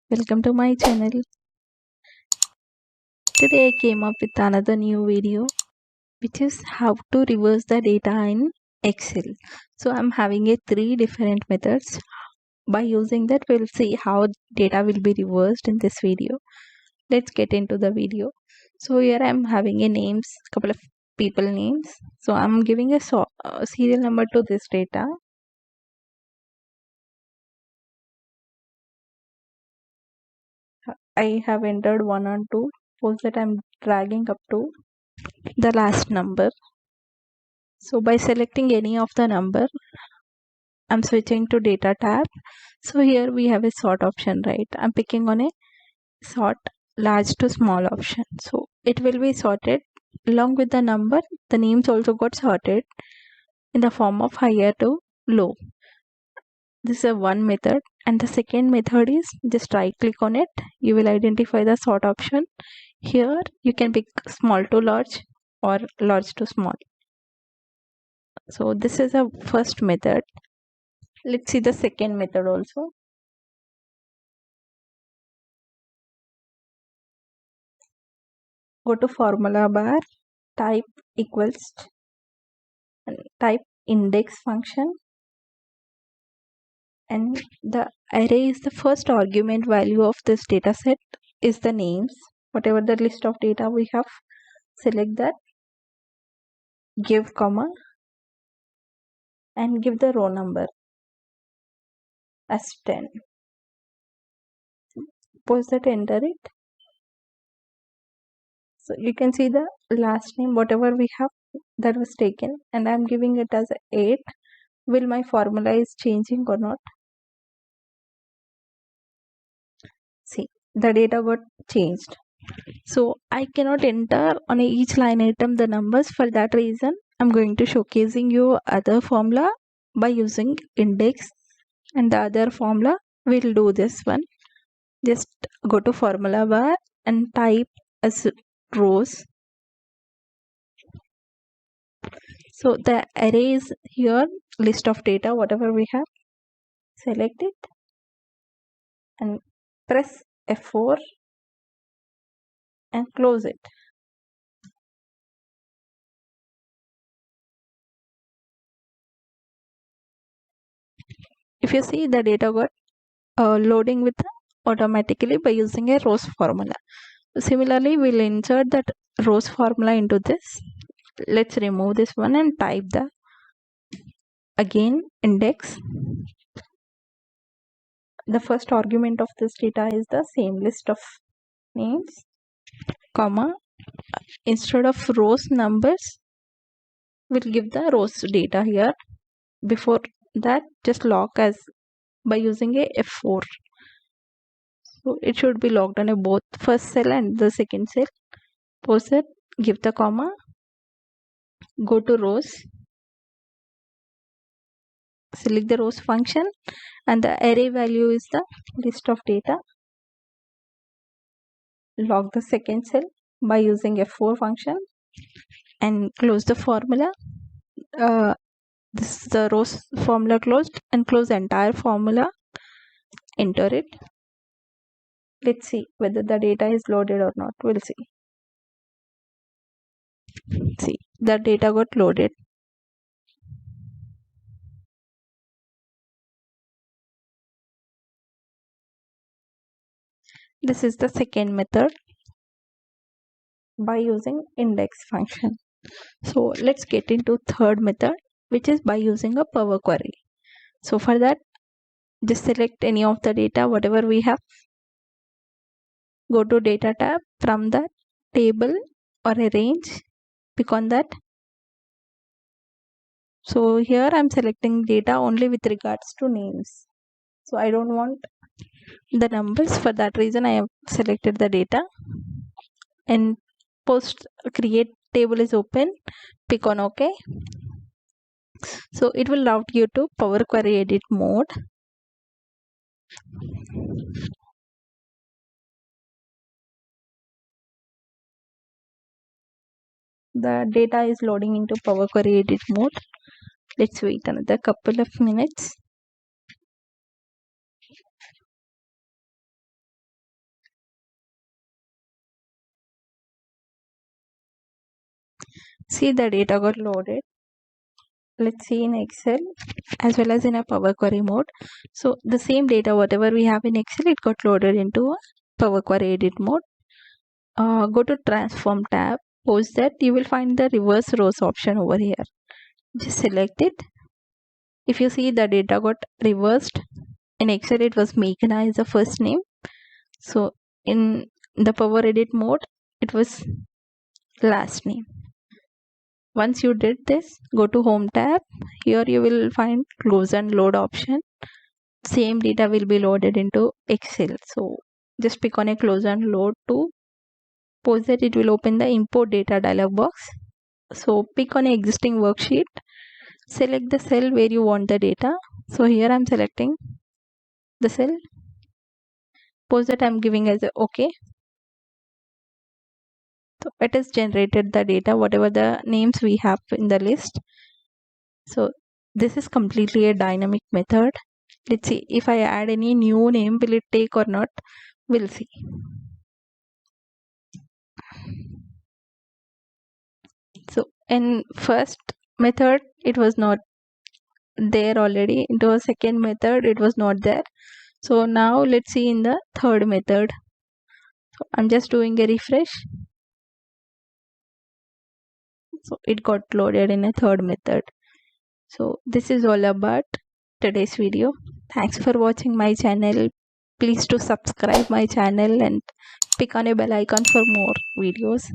Welcome to my channel. Today I came up with another new video which is how to reverse the data in Excel. So I'm having three different methods. By using that we'll see how data will be reversed in this video. Let's get into the video. So here I'm having couple of people names. So I'm giving a serial number to this data. I have entered 1 and 2. Suppose that I'm dragging up to the last number. So by selecting any of the number, I'm switching to data tab. So here we have a sort option, right? I'm picking on a sort large to small option. So it will be sorted along with the number. The names also got sorted in the form of higher to low. This is one method. And the second method is just right click on it. You will identify the sort option. Here you can pick small to large or large to small. So this is a first method. Let's see the second method also. Go to formula bar, type equals, and type index function, and the array is the first argument value of this data set is the names. Whatever the list of data we have, select that, give comma, and give the row number as 10. Suppose that enter it. So you can see the last name, whatever we have that was taken, and I'm giving it as 8. Will my formula is changing or not? See, the data got changed. So I cannot enter on each line item the numbers. For that reason, I'm going to showcasing you other formula by using index, and the other formula we'll do this one. Just go to formula bar and type as rows. So the array is here, list of data, whatever we have. Select it and press F4 and close it. If you see, the data got loading with automatically by using a rows formula. Similarly, we'll insert that rows formula into this. Let's remove this one and type the again index. The first argument of this data is the same list of names, comma, instead of rows numbers, we'll give the rows data here. Before that, just lock as by using a F4. So it should be locked on a both first cell and the second cell. Pause it, give the comma, go to rows, select the rows function, and the array value is the list of data. Lock the second cell by using F4 function and close the formula. This is the rows formula closed, and close the entire formula. Enter it. Let's see whether the data is loaded or not. We'll see. See, the data got loaded. This is the second method by using index function. So let's get into third method, which is by using a Power Query. So for that, just select any of the data, whatever we have. Go to data tab, from the table or a range, pick on that. So here I'm selecting data only with regards to names. So I don't want the numbers. For that reason, I have selected the data, and post create table is open. Pick on OK. So it will route you to Power Query edit mode. The data is loading into Power Query edit mode. Let's wait another couple of minutes. See, the data got loaded. Let's see in Excel as well as in a Power Query mode. So the same data, whatever we have in Excel, it got loaded into a Power Query edit mode. Go to Transform tab. Post that, you will find the reverse rows option over here. Just select it. If you see, the data got reversed. In Excel, it was Meghna is the first name. So in the Power Edit mode, it was last name. Once you did this, go to Home tab. Here you will find Close and Load option. Same data will be loaded into Excel. So just pick on a Close and Load to post that. It will open the Import Data dialog box. So pick on an existing worksheet. Select the cell where you want the data. So here I'm selecting the cell. Post that I'm giving as a OK. So it has generated the data, whatever the names we have in the list. So this is completely a dynamic method. Let's see if I add any new name, will it take or not? We'll see. So in first method, it was not there already. Into a second method, it was not there. So now let's see in the third method. So I'm just doing a refresh. So it got loaded in a third method. So this is all about today's video. Thanks for watching my channel. Please do subscribe my channel and click on a bell icon for more videos.